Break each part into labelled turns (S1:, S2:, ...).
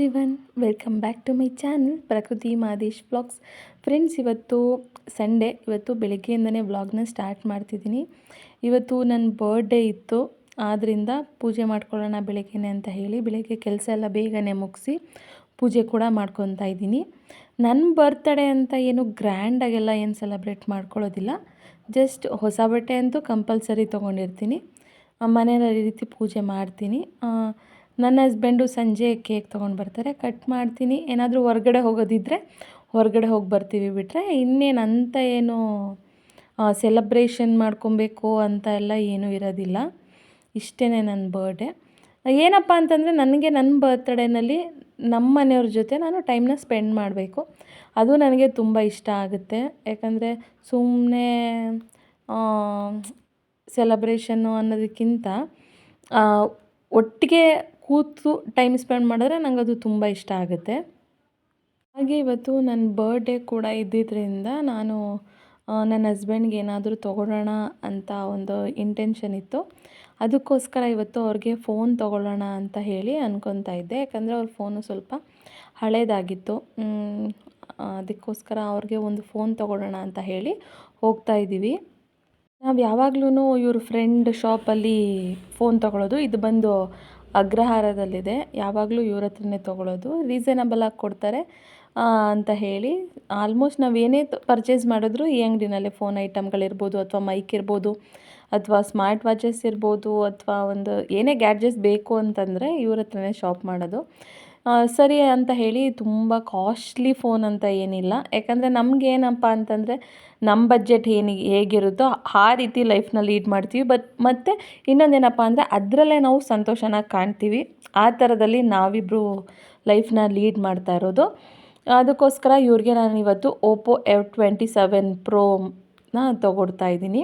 S1: Everyone, welcome back to my channel Prakruti Madesh vlogs. Friends, ಇವತ್ತು Sunday. ಇವತ್ತು ಬೆಳಗ್ಗೆಯಿಂದನೇ ವ್ಲಾಗ್ನ ಸ್ಟಾರ್ಟ್ ಮಾಡ್ತಿದ್ದೀನಿ. ಇವತ್ತು ನನ್ನ ಬರ್ಡೇ ಇತ್ತು, ಆದ್ದರಿಂದ ಪೂಜೆ ಮಾಡ್ಕೊಳ್ಳೋಣ ಬೆಳಗ್ಗೆನೆ ಅಂತ ಹೇಳಿ ಬೆಳಗ್ಗೆ ಕೆಲಸ ಎಲ್ಲ ಬೇಗನೆ ಮುಗಿಸಿ ಪೂಜೆ ಕೂಡ ಮಾಡ್ಕೊತಾ ಇದ್ದೀನಿ. ನನ್ನ ಬರ್ತ್ಡೇ ಅಂತ ಏನು ಗ್ರ್ಯಾಂಡಾಗೆಲ್ಲ ಏನು ಸೆಲೆಬ್ರೇಟ್ ಮಾಡ್ಕೊಳ್ಳೋದಿಲ್ಲ. ಜಸ್ಟ್ ಹೊಸ ಬಟ್ಟೆ ಅಂತೂ ಕಂಪಲ್ಸರಿ ತೊಗೊಂಡಿರ್ತೀನಿ, ಮನೇಲಿ ಈ ರೀತಿ ಪೂಜೆ ಮಾಡ್ತೀನಿ. ನನ್ನ ಹಸ್ಬೆಂಡು ಸಂಜೆ ಕೇಕ್ ತೊಗೊಂಡು ಬರ್ತಾರೆ, ಕಟ್ ಮಾಡ್ತೀನಿ. ಏನಾದರೂ ಹೊರಗಡೆ ಹೋಗೋದಿದ್ದರೆ ಹೊರಗಡೆ ಹೋಗಿ ಬರ್ತೀವಿ, ಬಿಟ್ಟರೆ ಇನ್ನೇನು ಅಂತ ಏನು ಸೆಲೆಬ್ರೇಷನ್ ಮಾಡ್ಕೊಬೇಕು ಅಂತ ಎಲ್ಲ ಏನೂ ಇರೋದಿಲ್ಲ. ಇಷ್ಟೇ ನನ್ನ ಬರ್ಡೇ. ಏನಪ್ಪ ಅಂತಂದರೆ ನನಗೆ ನನ್ನ ಬರ್ತ್ಡೇನಲ್ಲಿ ನಮ್ಮ ಮನೆಯವ್ರ ಜೊತೆ ನಾನು ಟೈಮ್ನ ಸ್ಪೆಂಡ್ ಮಾಡಬೇಕು. ಅದು ನನಗೆ ತುಂಬ ಇಷ್ಟ ಆಗುತ್ತೆ. ಯಾಕಂದರೆ ಸುಮ್ಮನೆ ಸೆಲೆಬ್ರೇಷನ್ನು ಅನ್ನೋದಕ್ಕಿಂತ ಒಟ್ಟಿಗೆ ಕೂತು ಟೈಮ್ ಸ್ಪೆಂಡ್ ಮಾಡಿದ್ರೆ ನನಗದು ತುಂಬ ಇಷ್ಟ ಆಗುತ್ತೆ. ಹಾಗೆ ಇವತ್ತು ನನ್ನ ಬರ್ಡೇ ಕೂಡ ಇದ್ದಿದ್ದರಿಂದ ನಾನು ನನ್ನ ಹಸ್ಬೆಂಡ್ಗೆ ಏನಾದರೂ ತೊಗೊಳ್ಳೋಣ ಅಂತ ಒಂದು ಇಂಟೆನ್ಷನ್ ಇತ್ತು. ಅದಕ್ಕೋಸ್ಕರ ಇವತ್ತು ಅವ್ರಿಗೆ ಫೋನ್ ತೊಗೊಳ್ಳೋಣ ಅಂತ ಹೇಳಿ ಅಂದ್ಕೊತಾ ಇದ್ದೆ. ಯಾಕಂದರೆ ಅವ್ರ ಫೋನು ಸ್ವಲ್ಪ ಹಳೇದಾಗಿತ್ತು. ಅದಕ್ಕೋಸ್ಕರ ಅವ್ರಿಗೆ ಒಂದು ಫೋನ್ ತೊಗೊಳ್ಳೋಣ ಅಂತ ಹೇಳಿ ಹೋಗ್ತಾ ಇದ್ದೀವಿ. ನಾವು ಯಾವಾಗ್ಲೂ ಇವ್ರ ಫ್ರೆಂಡ್ ಶಾಪಲ್ಲಿ ಫೋನ್ ತೊಗೊಳ್ಳೋದು. ಇದು ಬಂದು ಅಗ್ರಹಾರದಲ್ಲಿದೆ. ಯಾವಾಗಲೂ ಇವ್ರ ಹತ್ರನೇ ತೊಗೊಳ್ಳೋದು, ರೀಸನಬಲಾಗಿ ಕೊಡ್ತಾರೆ ಅಂತ ಹೇಳಿ. ಆಲ್ಮೋಸ್ಟ್ ನಾವು ಏನೇ ಪರ್ಚೇಸ್ ಮಾಡಿದ್ರು ಈ ಅಂಗಡಿನಲ್ಲೇ, ಫೋನ್ ಐಟಮ್ಗಳಿರ್ಬೋದು ಅಥವಾ ಮೈಕ್ ಇರ್ಬೋದು ಅಥವಾ ಸ್ಮಾರ್ಟ್ ವಾಚಸ್ ಇರ್ಬೋದು ಅಥವಾ ಒಂದು ಏನೇ ಗ್ಯಾಡ್ಜೆಟ್ಸ್ ಬೇಕು ಅಂತಂದರೆ ಇವ್ರ ಹತ್ರನೇ ಶಾಪ್ ಮಾಡೋದು. ಸರಿ ಅಂತ ಹೇಳಿ ತುಂಬ ಕಾಸ್ಟ್ಲಿ ಫೋನ್ ಅಂತ ಏನಿಲ್ಲ. ಯಾಕಂದರೆ ನಮಗೇನಪ್ಪ ಅಂತಂದರೆ ನಮ್ಮ ಬಜೆಟ್ ಹೇಗಿರುತ್ತೋ ಆ ರೀತಿ ಲೈಫ್ನ ಲೀಡ್ ಮಾಡ್ತೀವಿ. ಮತ್ತು ಇನ್ನೊಂದೇನಪ್ಪ ಅಂದರೆ ಅದರಲ್ಲೇ ನಾವು ಸಂತೋಷನ ಕಾಣ್ತೀವಿ. ಆ ಥರದಲ್ಲಿ ನಾವಿಬ್ಬರು ಲೈಫ್ನ ಲೀಡ್ ಮಾಡ್ತಾ ಇರೋದು. ಅದಕ್ಕೋಸ್ಕರ ಇವ್ರಿಗೆ ನಾನು ಇವತ್ತು ಓಪೋ F27 ಪ್ರೋನ ತೊಗೊಡ್ತಾ ಇದ್ದೀನಿ.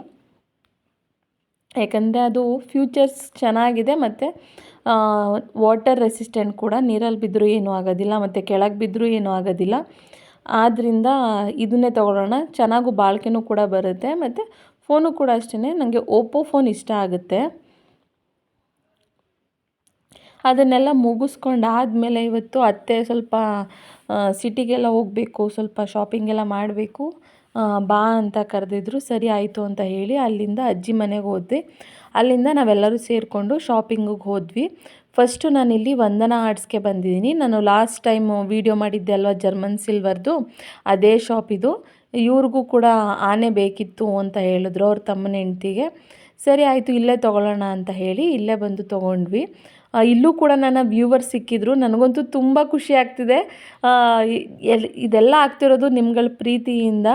S1: ಯಾಕಂದರೆ ಅದು ಫ್ಯೂಚರ್ಸ್ ಚೆನ್ನಾಗಿದೆ ಮತ್ತು ವಾಟರ್ ರೆಸಿಸ್ಟೆಂಟ್ ಕೂಡ. ನೀರಲ್ಲಿ ಬಿದ್ದರೂ ಏನೂ ಆಗೋದಿಲ್ಲ ಮತ್ತು ಕೆಳಗೆ ಬಿದ್ದರೂ ಏನೂ ಆಗೋದಿಲ್ಲ. ಆದ್ದರಿಂದ ಇದನ್ನೇ ತೊಗೊಳ್ಳೋಣ. ಚೆನ್ನಾಗೂ ಬಾಳಿಕೆನೂ ಕೂಡ ಬರುತ್ತೆ ಮತ್ತು ಫೋನು ಕೂಡ ಅಷ್ಟೇ. ನನಗೆ ಓಪೋ ಫೋನ್ ಇಷ್ಟ ಆಗುತ್ತೆ. ಅದನ್ನೆಲ್ಲ ಮುಗಿಸ್ಕೊಂಡು ಆದಮೇಲೆ ಇವತ್ತು ಅತ್ತೆ ಸ್ವಲ್ಪ ಸಿಟಿಗೆಲ್ಲ ಹೋಗಬೇಕು, ಸ್ವಲ್ಪ ಶಾಪಿಂಗೆಲ್ಲ ಮಾಡಬೇಕು, ಬಾ ಅಂತ ಕರೆದಿದ್ರು. ಸರಿ ಆಯಿತು ಅಂತ ಹೇಳಿ ಅಲ್ಲಿಂದ ಅಜ್ಜಿ ಮನೆಗೆ ಹೋದ್ವಿ. ಅಲ್ಲಿಂದ ನಾವೆಲ್ಲರೂ ಸೇರಿಕೊಂಡು ಶಾಪಿಂಗಿಗೆ ಹೋದ್ವಿ. ಫಸ್ಟು ನಾನಿಲ್ಲಿ ವಂದನಾ ಆರ್ಟ್ಸ್ಗೆ ಬಂದಿದ್ದೀನಿ. ನಾನು ಲಾಸ್ಟ್ ಟೈಮ್ ವೀಡಿಯೋ ಮಾಡಿದ್ದೆ ಅಲ್ವಾ, ಜರ್ಮನ್ ಸಿಲ್ವರ್ದು, ಅದೇ ಶಾಪ್ ಇದು. ಇವ್ರಿಗೂ ಕೂಡ ಆನೆ ಬೇಕಿತ್ತು ಅಂತ ಹೇಳಿದ್ರು ಅವ್ರ ತಮ್ಮನ ಹೆಂಡ್ತಿಗೆ. ಸರಿ ಆಯಿತು, ಇಲ್ಲೇ ತೊಗೊಳ್ಳೋಣ ಅಂತ ಹೇಳಿ ಇಲ್ಲೇ ಬಂದು ತೊಗೊಂಡ್ವಿ. ಇಲ್ಲೂ ಕೂಡ ನನ್ನ ವ್ಯೂವರ್ಸ್ ಸಿಕ್ಕಿದ್ರು. ನನಗಂತೂ ತುಂಬ ಖುಷಿ ಆಗ್ತಿದೆ. ಇದೆಲ್ಲ ಆಗ್ತಿರೋದು ನಿಮ್ಗಳ ಪ್ರೀತಿಯಿಂದ.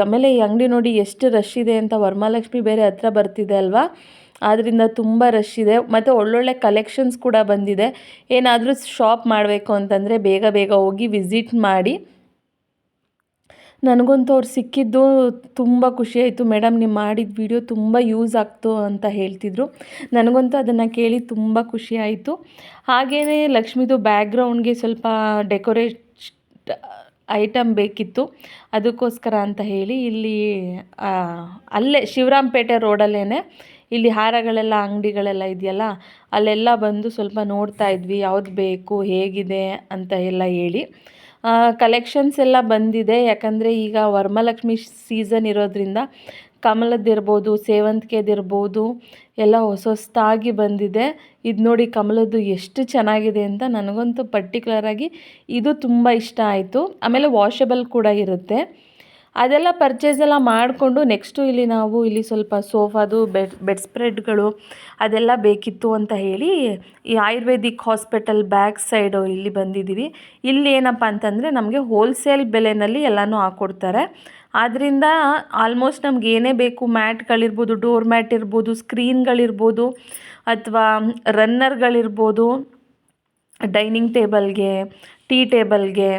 S1: ಆಮೇಲೆ ಈ ಅಂಗಡಿ ನೋಡಿ ಎಷ್ಟು ರಶ್ ಇದೆ ಅಂತ. ವರಮಹಾಲಕ್ಷ್ಮಿ ಬೇರೆ ಹತ್ರ ಬರ್ತಿದೆ ಅಲ್ವಾ, ಆದ್ದರಿಂದ ತುಂಬ ರಶ್ ಇದೆ. ಮತ್ತು ಒಳ್ಳೊಳ್ಳೆ ಕಲೆಕ್ಷನ್ಸ್ ಕೂಡ ಬಂದಿದೆ. ಏನಾದರೂ ಶಾಪ್ ಮಾಡಬೇಕು ಅಂತಂದರೆ ಬೇಗ ಬೇಗ ಹೋಗಿ ವಿಸಿಟ್ ಮಾಡಿ. ನನಗಂತೂ ಅವ್ರು ಸಿಕ್ಕಿದ್ದು ತುಂಬ ಖುಷಿಯಾಯಿತು. ಮೇಡಮ್, ನೀವು ಮಾಡಿದ ವಿಡಿಯೋ ತುಂಬ ಯೂಸ್ ಆಗ್ತು ಅಂತ ಹೇಳ್ತಿದ್ರು. ನನಗಂತೂ ಅದನ್ನು ಕೇಳಿ ತುಂಬ ಖುಷಿಯಾಯಿತು. ಹಾಗೆಯೇ ಲಕ್ಷ್ಮಿದು ಬ್ಯಾಕ್ಗ್ರೌಂಡ್ಗೆ ಸ್ವಲ್ಪ ಡೆಕೋರೇಟ್ ಐಟಮ್ ಬೇಕಿತ್ತು. ಅದಕ್ಕೋಸ್ಕರ ಅಂತ ಹೇಳಿ ಇಲ್ಲಿ ಅಲ್ಲೇ ಶಿವರಾಂಪೇಟೆ ರೋಡಲ್ಲೇ ಇಲ್ಲಿ ಹಾರಗಳೆಲ್ಲ ಅಂಗಡಿಗಳೆಲ್ಲ ಇದೆಯಲ್ಲ, ಅಲ್ಲೆಲ್ಲ ಬಂದು ಸ್ವಲ್ಪ ನೋಡ್ತಾ ಇದ್ವಿ, ಯಾವ್ದು ಬೇಕು ಹೇಗಿದೆ ಅಂತ ಎಲ್ಲ ಹೇಳಿ. ಕಲೆಕ್ಷನ್ಸ್ ಎಲ್ಲ ಬಂದಿದೆ. ಯಾಕಂದರೆ ಈಗ ವರಮಹಾಲಕ್ಷ್ಮಿ ಸೀಸನ್ ಇರೋದ್ರಿಂದ ಕಮಲದ್ದಿರ್ಬೋದು, ಸೇವಂತಿಗೆದಿರ್ಬೋದು ಎಲ್ಲ ಹೊಸದಾಗಿ ಬಂದಿದೆ. ಇದು ನೋಡಿ, ಕಮಲದ್ದು ಎಷ್ಟು ಚೆನ್ನಾಗಿದೆ ಅಂತ. ನನಗಂತೂ ಪರ್ಟಿಕ್ಯುಲರಾಗಿ ಇದು ತುಂಬ ಇಷ್ಟ ಆಯಿತು. ಆಮೇಲೆ ವಾಷಬಲ್ ಕೂಡ ಇರುತ್ತೆ. ಅದೆಲ್ಲ ಪರ್ಚೇಸ್ ಎಲ್ಲ ಮಾಡಿಕೊಂಡು ನೆಕ್ಸ್ಟು ಇಲ್ಲಿ ಸ್ವಲ್ಪ ಸೋಫಾದು ಬೆಡ್ ಸ್ಪ್ರೆಡ್ಗಳು ಅದೆಲ್ಲ ಬೇಕಿತ್ತು ಅಂತ ಹೇಳಿ ಈ ಆಯುರ್ವೇದಿಕ್ ಹಾಸ್ಪಿಟಲ್ ಬ್ಯಾಕ್ ಸೈಡು ಇಲ್ಲಿ ಬಂದಿದ್ದೀವಿ. ಇಲ್ಲಿ ಏನಪ್ಪ ಅಂತಂದರೆ ನಮಗೆ ಹೋಲ್ಸೇಲ್ ಬೆಲೆಯಲ್ಲಿ ಎಲ್ಲನೂ ಹಾಕ್ಕೊಡ್ತಾರೆ. ಆದ್ದರಿಂದ ಆಲ್ಮೋಸ್ಟ್ ನಮ್ಗೆ ಏನೇ ಬೇಕು, ಮ್ಯಾಟ್ಗಳಿರ್ಬೋದು, ಡೋರ್ ಮ್ಯಾಟ್ ಇರ್ಬೋದು, ಸ್ಕ್ರೀನ್ಗಳಿರ್ಬೋದು ಅಥವಾ ರನ್ನರ್ಗಳಿರ್ಬೋದು, ಡೈನಿಂಗ್ ಟೇಬಲ್ಗೆ, ಟೀ ಟೇಬಲ್ಗೆ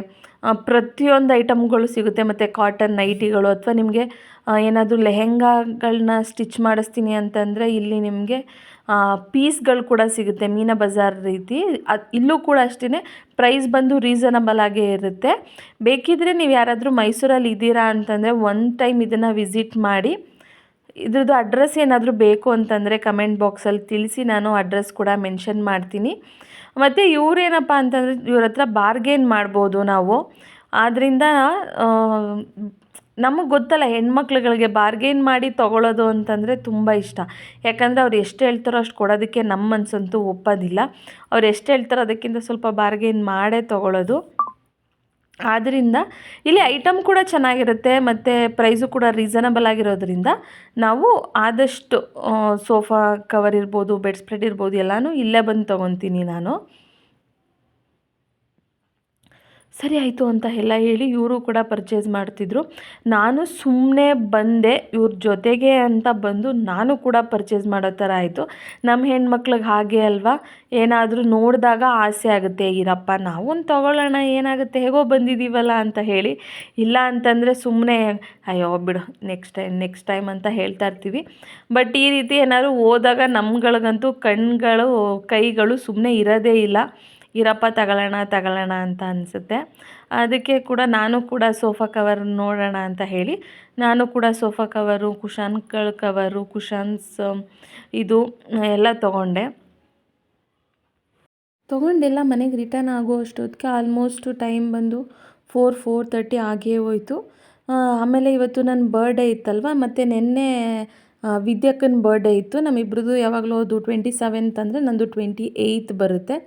S1: ಪ್ರತಿಯೊಂದು ಐಟಮ್ಗಳು ಸಿಗುತ್ತೆ. ಮತ್ತು ಕಾಟನ್ ನೈಟಿಗಳು ಅಥವಾ ನಿಮಗೆ ಏನಾದರೂ ಲೆಹೆಂಗಾಗಳನ್ನ ಸ್ಟಿಚ್ ಮಾಡಿಸ್ತೀನಿ ಅಂತಂದರೆ ಇಲ್ಲಿ ನಿಮಗೆ ಪೀಸ್ಗಳು ಕೂಡ ಸಿಗುತ್ತೆ, ಮೀನಾ ಬಜಾರ್ ರೀತಿ. ಇಲ್ಲೂ ಕೂಡ ಅಷ್ಟೇ ಪ್ರೈಸ್ ಬಂದು ರೀಸನಬಲ್ ಆಗೇ ಇರುತ್ತೆ. ಬೇಕಿದ್ದರೆ ನೀವು ಯಾರಾದರೂ ಮೈಸೂರಲ್ಲಿ ಇದ್ದೀರಾ ಅಂತಂದರೆ ಒನ್ ಟೈಮ್ ಇದನ್ನು ವಿಸಿಟ್ ಮಾಡಿ. ಇದ್ರದ್ದು ಅಡ್ರೆಸ್ ಏನಾದರೂ ಬೇಕು ಅಂತಂದರೆ ಕಮೆಂಟ್ ಬಾಕ್ಸಲ್ಲಿ ತಿಳಿಸಿ, ನಾನು ಅಡ್ರೆಸ್ ಕೂಡ ಮೆನ್ಷನ್ ಮಾಡ್ತೀನಿ. ಮತ್ತು ಇವರೇನಪ್ಪ ಅಂತಂದರೆ ಇವ್ರ ಹತ್ರ ಬಾರ್ಗೇನ್ ಮಾಡ್ಬೋದು ನಾವು. ಆದ್ದರಿಂದ ನಮಗೆ ಗೊತ್ತಲ್ಲ, ಹೆಣ್ಮಕ್ಳುಗಳಿಗೆ ಬಾರ್ಗೇನ್ ಮಾಡಿ ತೊಗೊಳೋದು ಅಂತಂದರೆ ತುಂಬ ಇಷ್ಟ. ಯಾಕಂದರೆ ಅವ್ರು ಎಷ್ಟು ಹೇಳ್ತಾರೋ ಅಷ್ಟು ಕೊಡೋದಕ್ಕೆ ನಮ್ಮ ಮನಸ್ಸಂತೂ ಒಪ್ಪೋದಿಲ್ಲ. ಅವ್ರು ಎಷ್ಟು ಹೇಳ್ತಾರೋ ಅದಕ್ಕಿಂತ ಸ್ವಲ್ಪ ಬಾರ್ಗೇನ್ ಮಾಡೇ ತೊಗೊಳೋದು. ಆದ್ದರಿಂದ ಇಲ್ಲಿ ಐಟಮ್ ಕೂಡ ಚೆನ್ನಾಗಿರುತ್ತೆ ಮತ್ತು ಪ್ರೈಸು ಕೂಡ ರೀಸನಬಲ್ ಆಗಿರೋದ್ರಿಂದ ನಾವು ಆದಷ್ಟು ಸೋಫಾ ಕವರ್ ಇರ್ಬೋದು, ಬೆಡ್ ಸ್ಪ್ರೆಡ್ ಇರ್ಬೋದು, ಎಲ್ಲನೂ ಇಲ್ಲೇ ಬಂದು ತೊಗೊತೀನಿ ನಾನು. ಸರಿ ಆಯಿತು ಅಂತ ಎಲ್ಲ ಹೇಳಿ ಇವರು ಕೂಡ ಪರ್ಚೇಸ್ ಮಾಡ್ತಿದ್ರು. ನಾನು ಸುಮ್ಮನೆ ಬಂದೆ ಇವ್ರ ಜೊತೆಗೆ ಅಂತ ಬಂದು ನಾನು ಕೂಡ ಪರ್ಚೇಸ್ ಮಾಡೋ ಥರ ಆಯಿತು. ನಮ್ಮ ಹೆಣ್ಮಕ್ಳಿಗೆ ಹಾಗೆ ಅಲ್ವಾ, ಏನಾದರೂ ನೋಡಿದಾಗ ಆಸೆ ಆಗುತ್ತೆ, ಇರಪ್ಪ ನಾವು ಒಂದು ತೊಗೊಳ್ಳೋಣ, ಏನಾಗುತ್ತೆ ಹೇಗೋ ಬಂದಿದ್ದೀವಲ್ಲ ಅಂತ ಹೇಳಿ. ಇಲ್ಲ ಅಂತಂದರೆ ಸುಮ್ಮನೆ ಅಯ್ಯೋ ಬಿಡು ನೆಕ್ಸ್ಟ್ ಟೈಮ್ ಅಂತ ಹೇಳ್ತಾ ಇರ್ತೀವಿ. ಬಟ್ ಈ ರೀತಿ ಏನಾದ್ರು ಹೋದಾಗ ನಮ್ಗಳಿಗಂತೂ ಕೈಗಳು ಸುಮ್ಮನೆ ಇರೋದೇ ಇಲ್ಲ. ಇರಪ್ಪ ತಗೊಳ್ಳೋಣ ಅಂತ ಅನಿಸುತ್ತೆ. ಅದಕ್ಕೆ ಕೂಡ ನಾನು ಕೂಡ ಸೋಫಾ ಕವರ್ ನೋಡೋಣ ಅಂತ ಹೇಳಿ ನಾನು ಕೂಡ ಸೋಫಾ ಕವರು, ಕುಷನ್ಗಳ ಕವರು, ಕುಷನ್ಸ್ ಇದು ಎಲ್ಲ ತೊಗೊಂಡೆಲ್ಲ ಮನೆಗೆ ರಿಟರ್ನ್ ಆಗೋ ಅಷ್ಟೊತ್ತಿಗೆ ಆಲ್ಮೋಸ್ಟ್ ಟೈಮ್ ಬಂದು 4:30 ಆಗೇ ಹೋಯಿತು. ಆಮೇಲೆ ಇವತ್ತು ನನ್ನ ಬರ್ಡೇ ಇತ್ತಲ್ವ, ಮತ್ತು ನಿನ್ನೆ ವಿದ್ಯಕ್ಕನ ಬರ್ಡೇ ಇತ್ತು. ನಮ್ಮಿಬ್ರದ್ದು ಯಾವಾಗಲೂ ಅದು 27th ಅಂದರೆ ನಂದು 28th ಬರುತ್ತೆ.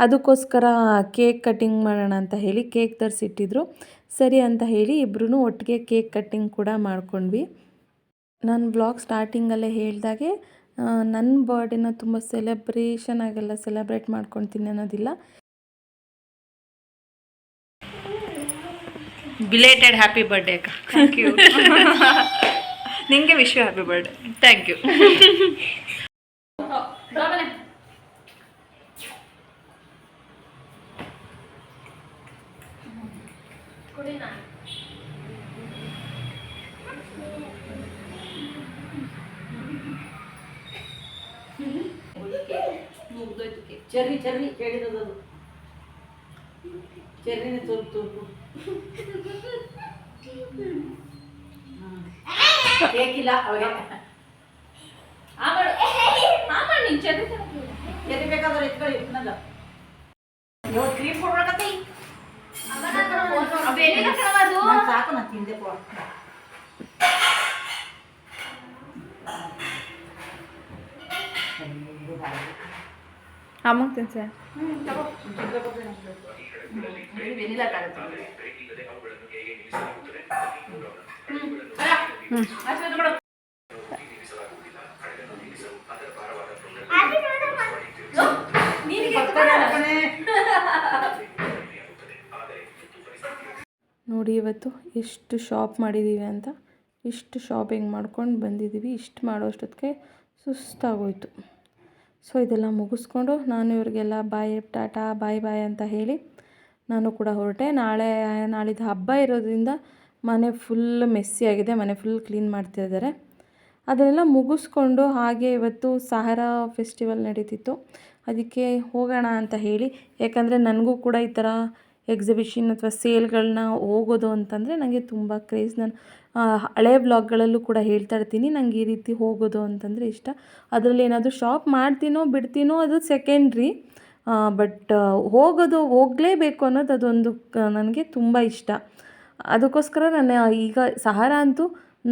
S1: ಅದಕ್ಕೋಸ್ಕರ ಕೇಕ್ ಕಟ್ಟಿಂಗ್ ಮಾಡೋಣ ಅಂತ ಹೇಳಿ ಕೇಕ್ ತರಿಸಿಟ್ಟಿದ್ರು. ಸರಿ ಅಂತ ಹೇಳಿ ಇಬ್ಬರೂ ಒಟ್ಟಿಗೆ ಕೇಕ್ ಕಟ್ಟಿಂಗ್ ಕೂಡ ಮಾಡ್ಕೊಂಡ್ವಿ. ನಾನು ವ್ಲಾಗ್ ಸ್ಟಾರ್ಟಿಂಗಲ್ಲೇ ಹೇಳಿದಾಗೆ ನನ್ನ ಬರ್ಡೇನ ತುಂಬ ಸೆಲೆಬ್ರೇಷನ್ ಆಗೆಲ್ಲ ಸೆಲೆಬ್ರೇಟ್ ಮಾಡ್ಕೊತೀನಿ ಅನ್ನೋದಿಲ್ಲ. ಬಿಲೇಟೆಡ್ ಹ್ಯಾಪಿ ಬರ್ಡೇ ಅಕ್ಕ.
S2: Thank you. ನಿಮಗೆ wish happy birthday.
S1: Thank you.
S3: Cherry ಕೇಳಿರೋದು ಚೆರ್ರಿನ ತೋರ್ಪು ಕೇಕಿಲ್ಲ ಅವ್ರಿಗೆ ಚೆರ್ರಿ ಬೇಕಾದ್ರೆ ಎತ್ಕೊಳ್ಳಿ. ಕ್ರೀಮ್ ಕೊಡ್ಬೇಕತ್ತಿ ಸಾಕು, ನಾನು ತಿಂದೆ
S2: ಅಮ್ಮಂಗೆ ತಿನ್ಸೆ.
S1: ನೋಡಿ ಇವತ್ತು ಎಷ್ಟು ಶಾಪ್ ಮಾಡಿದ್ದೀವಿ ಅಂತ. ಇಷ್ಟು ಶಾಪಿಂಗ್ ಮಾಡ್ಕೊಂಡು ಬಂದಿದ್ದೀವಿ. ಇಷ್ಟು ಮಾಡೋಷ್ಟೊತ್ತಿಗೆ ಸುಸ್ತಾಗೋಯ್ತು. ಸೊ ಇದೆಲ್ಲ ಮುಗಿಸ್ಕೊಂಡು ನಾನು ಇವರಿಗೆಲ್ಲ ಟಾಟಾ ಬಾಯ್ ಅಂತ ಹೇಳಿ ನಾನು ಕೂಡ ಹೊರಟೆ. ನಾಳಿದ್ದು ಹಬ್ಬ ಇರೋದ್ರಿಂದ ಮನೆ ಫುಲ್ ಮೆಸ್ಸಿಯಾಗಿದೆ. ಮನೆ ಫುಲ್ ಕ್ಲೀನ್ ಮಾಡ್ತಿದ್ದಾರೆ. ಅದನ್ನೆಲ್ಲ ಮುಗಿಸ್ಕೊಂಡು ಹಾಗೆ ಇವತ್ತು ಸಹರಾ ಫೆಸ್ಟಿವಲ್ ನಡೀತಿತ್ತು, ಅದಕ್ಕೆ ಹೋಗೋಣ ಅಂತ ಹೇಳಿ. ಯಾಕಂದರೆ ನನಗೂ ಕೂಡ ಈ ಥರ ಎಕ್ಸಿಬಿಷನ್ ಅಥವಾ ಸೇಲ್ಗಳನ್ನ ಹೋಗೋದು ಅಂತಂದರೆ ನನಗೆ ತುಂಬ ಕ್ರೇಜ್. ನಾನು ಹಳೆ ವ್ಲಾಗ್ಗಳಲ್ಲೂ ಕೂಡ ಹೇಳ್ತಾ ಇರ್ತೀನಿ, ನನಗೆ ಈ ರೀತಿ ಹೋಗೋದು ಅಂತಂದರೆ ಇಷ್ಟ. ಅದರಲ್ಲಿ ಏನಾದರೂ ಶಾಪ್ ಮಾಡ್ತೀನೋ ಬಿಡ್ತೀನೋ ಅದು ಸೆಕೆಂಡ್ರಿ, ಬಟ್ ಹೋಗಲೇಬೇಕು ಅನ್ನೋದು ಅದೊಂದು ನನಗೆ ತುಂಬ ಇಷ್ಟ. ಅದಕ್ಕೋಸ್ಕರ ನಾನು ಈಗ ಸಹಾರ ಅಂತೂ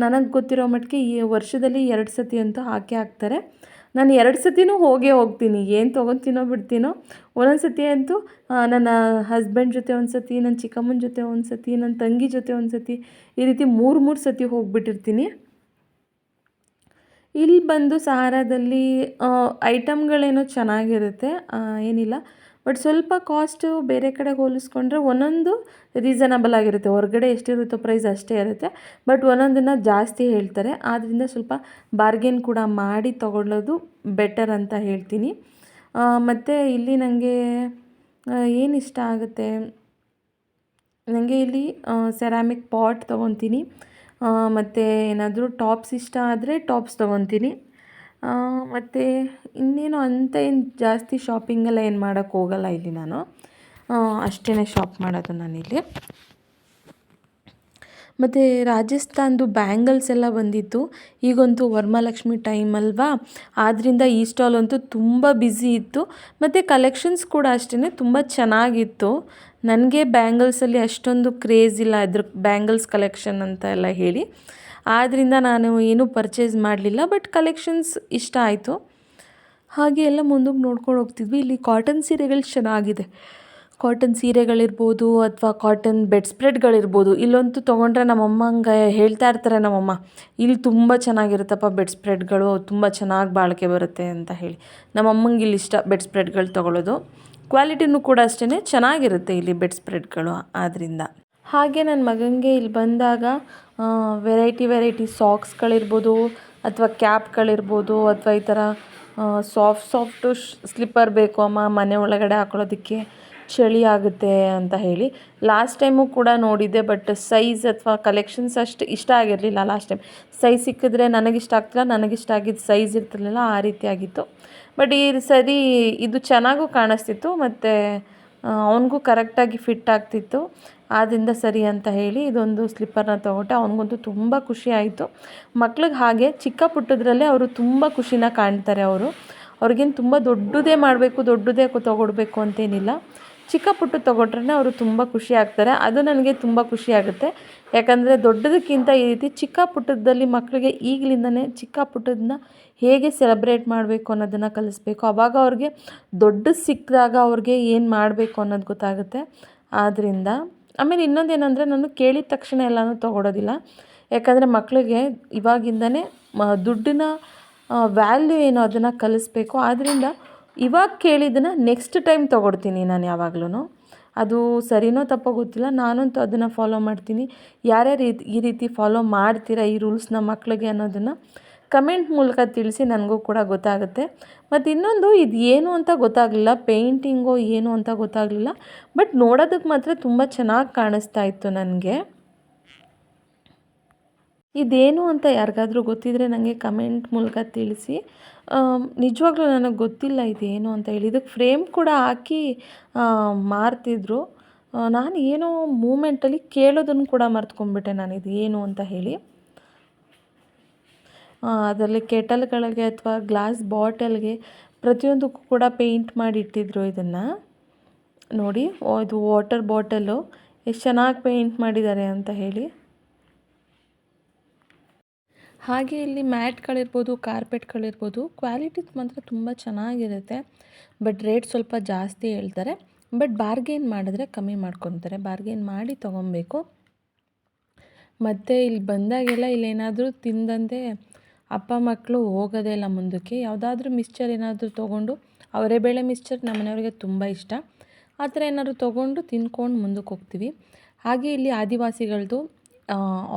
S1: ನನಗೆ ಗೊತ್ತಿರೋ ಮಟ್ಟಿಗೆ ಈ ವರ್ಷದಲ್ಲಿ 2 ಸತಿ ಅಂತೂ ಹಾಕ್ತಾರೆ. ನಾನು 2 ಸತಿನೂ ಹೋಗ್ತೀನಿ, ಏನು ತೊಗೊತೀನೋ ಬಿಡ್ತೀನೋ. ಒಂದೊಂದು ಸತಿ ಅಂತೂ ನನ್ನ ಹಸ್ಬೆಂಡ್ ಜೊತೆ ಒಂದು ಸತಿ, ನನ್ನ ಚಿಕ್ಕಮ್ಮನ ಜೊತೆ ಒಂದು ಸತಿ, ನನ್ನ ತಂಗಿ ಜೊತೆ ಒಂದು ಸತಿ, ಈ ರೀತಿ 3 ಸತಿ ಹೋಗಿಬಿಟ್ಟಿರ್ತೀನಿ. ಇಲ್ಲಿ ಬಂದು ಸಹಾರದಲ್ಲಿ ಐಟಮ್ಗಳೇನೋ ಚೆನ್ನಾಗಿರುತ್ತೆ, ಏನಿಲ್ಲ. ಬಟ್ ಸ್ವಲ್ಪ ಕಾಸ್ಟು ಬೇರೆ ಕಡೆ ಹೋಲಿಸ್ಕೊಂಡ್ರೆ ಒಂದೊಂದು ರೀಸನಬಲ್ ಆಗಿರುತ್ತೆ. ಹೊರಗಡೆ ಎಷ್ಟಿರುತ್ತೋ ಪ್ರೈಸ್ ಅಷ್ಟೇ ಇರುತ್ತೆ, ಬಟ್ ಒಂದೊಂದನ್ನು ಜಾಸ್ತಿ ಹೇಳ್ತಾರೆ. ಆದ್ದರಿಂದ ಸ್ವಲ್ಪ ಬಾರ್ಗೇನ್ ಕೂಡ ಮಾಡಿ ತೊಗೊಳ್ಳೋದು ಬೆಟರ್ ಅಂತ ಹೇಳ್ತೀನಿ. ಮತ್ತು ಇಲ್ಲಿ ನನಗೆ ಏನು ಇಷ್ಟ ಆಗುತ್ತೆ, ನನಗೆ ಇಲ್ಲಿ ಸೆರಾಮಿಕ್ ಪಾಟ್ ತೊಗೊತೀನಿ. ಮತ್ತು ಏನಾದರೂ ಟಾಪ್ಸ್ ಇಷ್ಟ ಆದರೆ ಟಾಪ್ಸ್ ತೊಗೊತೀನಿ. ಮತ್ತು ಇನ್ನೇನು ಅಂತ ಏನು ಜಾಸ್ತಿ ಶಾಪಿಂಗೆಲ್ಲ ಏನು ಮಾಡೋಕ್ಕೆ ಹೋಗಲ್ಲ ಇಲ್ಲಿ ನಾನು, ಅಷ್ಟೇ ಶಾಪ್ ಮಾಡೋದು ನಾನಿಲ್ಲಿ. ಮತ್ತು ರಾಜಸ್ಥಾನ್ದು ಬ್ಯಾಂಗಲ್ಸ್ ಎಲ್ಲ ಬಂದಿತ್ತು. ಈಗಂತೂ ವರಮಹಾಲಕ್ಷ್ಮಿ ಟೈಮ್ ಅಲ್ವಾ, ಆದ್ದರಿಂದ ಈ ಸ್ಟಾಲ್ ಅಂತೂ ತುಂಬ ಬ್ಯುಸಿ ಇತ್ತು. ಮತ್ತು ಕಲೆಕ್ಷನ್ಸ್ ಕೂಡ ಅಷ್ಟೇ ತುಂಬ ಚೆನ್ನಾಗಿತ್ತು. ನನಗೆ ಬ್ಯಾಂಗಲ್ಸಲ್ಲಿ ಅಷ್ಟೊಂದು ಕ್ರೇಜ್ ಇಲ್ಲ, ಅದ್ರ ಬ್ಯಾಂಗಲ್ಸ್ ಕಲೆಕ್ಷನ್ ಅಂತ ಎಲ್ಲ ಹೇಳಿ, ಆದ್ದರಿಂದ ನಾನು ಏನೂ ಪರ್ಚೇಸ್ ಮಾಡಲಿಲ್ಲ. ಬಟ್ ಕಲೆಕ್ಷನ್ಸ್ ಇಷ್ಟ ಆಯಿತು. ಹಾಗೆ ಎಲ್ಲ ಮುಂದಕ್ಕೆ ನೋಡ್ಕೊಂಡು ಹೋಗ್ತಿದ್ವಿ. ಇಲ್ಲಿ ಕಾಟನ್ ಸೀರೆಗಳು ಚೆನ್ನಾಗಿದೆ. ಕಾಟನ್ ಸೀರೆಗಳಿರ್ಬೋದು ಅಥವಾ ಕಾಟನ್ ಬೆಡ್ ಸ್ಪ್ರೆಡ್ಗಳಿರ್ಬೋದು. ಇಲ್ಲಂತೂ ತೊಗೊಂಡ್ರೆ ನಮ್ಮಮ್ಮಂಗೆ ಹೇಳ್ತಾ ಇರ್ತಾರೆ ನಮ್ಮಮ್ಮ, ಇಲ್ಲಿ ತುಂಬ ಚೆನ್ನಾಗಿರುತ್ತಪ್ಪ ಬೆಡ್ ಸ್ಪ್ರೆಡ್ಗಳು, ತುಂಬ ಚೆನ್ನಾಗಿ ಬಾಳಿಕೆ ಬರುತ್ತೆ ಅಂತ ಹೇಳಿ. ನಮ್ಮಮ್ಮಂಗೆ ಇಲ್ಲಿ ಇಷ್ಟ ಬೆಡ್ ಸ್ಪ್ರೆಡ್ಗಳು ತೊಗೊಳ್ಳೋದು. ಕ್ವಾಲಿಟಿನೂ ಕೂಡ ಅಷ್ಟೇ ಚೆನ್ನಾಗಿರುತ್ತೆ ಇಲ್ಲಿ ಬೆಡ್ ಸ್ಪ್ರೆಡ್ಗಳು. ಆದ್ದರಿಂದ ಹಾಗೆ ನನ್ನ ಮಗನಿಗೆ ಇಲ್ಲಿ ಬಂದಾಗ ವೆರೈಟಿ ಸಾಕ್ಸ್ಗಳಿರ್ಬೋದು ಅಥವಾ ಕ್ಯಾಪ್ಗಳಿರ್ಬೋದು ಅಥವಾ ಈ ಥರ ಸಾಫ್ಟು ಸ್ಲಿಪ್ಪರ್ ಬೇಕು ಅಮ್ಮ ಮನೆ ಒಳಗಡೆ ಹಾಕೊಳ್ಳೋದಕ್ಕೆ, ಚಳಿ ಆಗುತ್ತೆ ಅಂತ ಹೇಳಿ. ಲಾಸ್ಟ್ ಟೈಮು ಕೂಡ ನೋಡಿದ್ದೆ, ಬಟ್ ಸೈಜ್ ಅಥವಾ ಕಲೆಕ್ಷನ್ಸ್ ಅಷ್ಟು ಇಷ್ಟ ಆಗಿರಲಿಲ್ಲ. ಲಾಸ್ಟ್ ಟೈಮ್ ಸೈಜ್ ಸಿಕ್ಕಿದ್ರೆ ನನಗಿಷ್ಟ ಆಗ್ತಿಲ್ಲ, ನನಗಿಷ್ಟ ಆಗಿದ್ದು ಸೈಜ್ ಇರ್ತಿರ್ಲಿಲ್ಲ, ಆ ರೀತಿ ಆಗಿತ್ತು. ಬಟ್ ಈ ಸರಿ ಇದು ಚೆನ್ನಾಗೂ ಕಾಣಿಸ್ತಿತ್ತು ಮತ್ತು ಅವನಿಗೂ ಕರೆಕ್ಟಾಗಿ ಫಿಟ್ ಆಗ್ತಿತ್ತು. ಆದ್ದರಿಂದ ಸರಿ ಅಂತ ಹೇಳಿ ಇದೊಂದು ಸ್ಲಿಪ್ಪರ್ನ ತೊಗೊಟ್ಟೆ. ಅವನಿಗಂತೂ ತುಂಬ ಖುಷಿ ಆಯಿತು. ಮಕ್ಳಿಗೆ ಹಾಗೆ ಚಿಕ್ಕ ಪುಟ್ಟದ್ರಲ್ಲೇ ಅವರು ತುಂಬ ಖುಷಿನ ಕಾಣ್ತಾರೆ. ಅವ್ರಿಗೇನು ತುಂಬ ದೊಡ್ಡದೇ ಮಾಡಬೇಕು, ದೊಡ್ಡದೇ ತೊಗೊಡ್ಬೇಕು ಅಂತೇನಿಲ್ಲ. ಚಿಕ್ಕ ಪುಟ್ಟು ತೊಗೊಟ್ರೆ ಅವರು ತುಂಬ ಖುಷಿ ಆಗ್ತಾರೆ. ಅದು ನನಗೆ ತುಂಬ ಖುಷಿ ಆಗುತ್ತೆ. ಯಾಕಂದರೆ ದೊಡ್ಡದಕ್ಕಿಂತ ಈ ರೀತಿ ಚಿಕ್ಕ ಪುಟ್ಟದಲ್ಲಿ ಮಕ್ಕಳಿಗೆ ಈಗಲಿಂದನೇ ಚಿಕ್ಕ ಪುಟ್ಟದನ್ನ ಹೇಗೆ ಸೆಲೆಬ್ರೇಟ್ ಮಾಡಬೇಕು ಅನ್ನೋದನ್ನು ಕಲಿಸ್ಬೇಕು. ಆವಾಗ ಅವ್ರಿಗೆ ದೊಡ್ಡದು ಸಿಕ್ಕಿದಾಗ ಅವ್ರಿಗೆ ಏನು ಮಾಡಬೇಕು ಅನ್ನೋದು ಗೊತ್ತಾಗುತ್ತೆ. ಆದ್ದರಿಂದ ಆಮೇಲೆ ಇನ್ನೊಂದೇನೆಂದರೆ, ನಾನು ಕೇಳಿದ ತಕ್ಷಣ ಎಲ್ಲನೂ ತೊಗೊಳೋದಿಲ್ಲ. ಯಾಕಂದರೆ ಮಕ್ಕಳಿಗೆ ಇವಾಗಿಂದನೇ ದುಡ್ಡಿನ ವ್ಯಾಲ್ಯೂ ಏನು ಅದನ್ನು ಕಲಿಸ್ಬೇಕು. ಆದ್ದರಿಂದ ಇವಾಗ ಕೇಳಿದ್ದನ್ನು ನೆಕ್ಸ್ಟ್ ಟೈಮ್ ತೊಗೊಡ್ತೀನಿ ನಾನು ಯಾವಾಗ್ಲೂ. ಅದು ಸರಿನೋ ತಪ್ಪೋ ಗೊತ್ತಿಲ್ಲ, ನಾನಂತೂ ಅದನ್ನು ಫಾಲೋ ಮಾಡ್ತೀನಿ. ಯಾರ್ಯಾರು ಈ ರೀತಿ ಫಾಲೋ ಮಾಡ್ತೀರಾ ಈ ರೂಲ್ಸ್ನ ಮಕ್ಕಳಿಗೆ ಅನ್ನೋದನ್ನು ಕಮೆಂಟ್ ಮೂಲಕ ತಿಳಿಸಿ, ನನಗೂ ಕೂಡ ಗೊತ್ತಾಗುತ್ತೆ. ಮತ್ತು ಇನ್ನೊಂದು, ಇದು ಏನು ಅಂತ ಗೊತ್ತಾಗಲಿಲ್ಲ, ಪೇಂಟಿಂಗೋ ಏನು ಅಂತ ಗೊತ್ತಾಗಲಿಲ್ಲ. ಬಟ್ ನೋಡೋದಕ್ಕೆ ಮಾತ್ರ ತುಂಬ ಚೆನ್ನಾಗಿ ಕಾಣಿಸ್ತಾ ಇತ್ತು ನನಗೆ. ಇದೇನು ಅಂತ ಯಾರಿಗಾದ್ರೂ ಗೊತ್ತಿದ್ದರೆ ನನಗೆ ಕಮೆಂಟ್ ಮೂಲಕ ತಿಳಿಸಿ. ನಿಜವಾಗ್ಲೂ ನನಗೆ ಗೊತ್ತಿಲ್ಲ ಇದೇನು ಅಂತ ಹೇಳಿ. ಇದಕ್ಕೆ ಫ್ರೇಮ್ ಕೂಡ ಹಾಕಿ ಮಾರ್ತಿದ್ರು. ನಾನು ಏನೋ ಮೂಮೆಂಟಲ್ಲಿ ಕೇಳೋದನ್ನು ಕೂಡ ಮರ್ತ್ಕೊಂಡ್ಬಿಟ್ಟೆ ನಾನು, ಇದು ಏನು ಅಂತ ಹೇಳಿ. ಅದರಲ್ಲಿ ಕೆಟಲ್ಗಳಿಗೆ ಅಥವಾ ಗ್ಲಾಸ್ ಬಾಟಲ್ಗೆ ಪ್ರತಿಯೊಂದಕ್ಕೂ ಕೂಡ ಪೇಂಟ್ ಮಾಡಿ ಇಟ್ಟಿದ್ರು. ಇದನ್ನು ನೋಡಿ, ಇದು ವಾಟರ್ ಬಾಟಲು ಎಷ್ಟು ಚೆನ್ನಾಗಿ ಪೇಂಟ್ ಮಾಡಿದ್ದಾರೆ ಅಂತ ಹೇಳಿ. ಹಾಗೆ ಇಲ್ಲಿ ಮ್ಯಾಟ್ಗಳಿರ್ಬೋದು, ಕಾರ್ಪೆಟ್ಗಳಿರ್ಬೋದು, ಕ್ವಾಲಿಟಿ ಮಾತ್ರ ತುಂಬ ಚೆನ್ನಾಗಿರುತ್ತೆ. ಬಟ್ ರೇಟ್ ಸ್ವಲ್ಪ ಜಾಸ್ತಿ ಹೇಳ್ತಾರೆ. ಬಟ್ ಬಾರ್ಗೇನ್ ಮಾಡಿದ್ರೆ ಕಮ್ಮಿ ಮಾಡ್ಕೊತಾರೆ. ಬಾರ್ಗೇನ್ ಮಾಡಿ ತೊಗೊಬೇಕು. ಮತ್ತು ಇಲ್ಲಿ ಬಂದಾಗೆಲ್ಲ ಇಲ್ಲೇನಾದರೂ ತಿಂದಂತೆ ಅಪ್ಪ ಮಕ್ಕಳು ಹೋಗೋದೇ ಇಲ್ಲ ಮುಂದಕ್ಕೆ. ಯಾವುದಾದ್ರೂ ಮಿಕ್ಸ್ಚರ್ ಏನಾದರೂ ತೊಗೊಂಡು, ಅವರೆಬೇಳೆ ಮಿಕ್ಸ್ಚರ್ ನಮ್ಮನೆಯವ್ರಿಗೆ ತುಂಬ ಇಷ್ಟ, ಆ ಥರ ಏನಾದರೂ ತೊಗೊಂಡು ತಿಂದ್ಕೊಂಡು ಮುಂದಕ್ಕೆ ಹೋಗ್ತೀವಿ. ಹಾಗೆ ಇಲ್ಲಿ ಆದಿವಾಸಿಗಳದ್ದು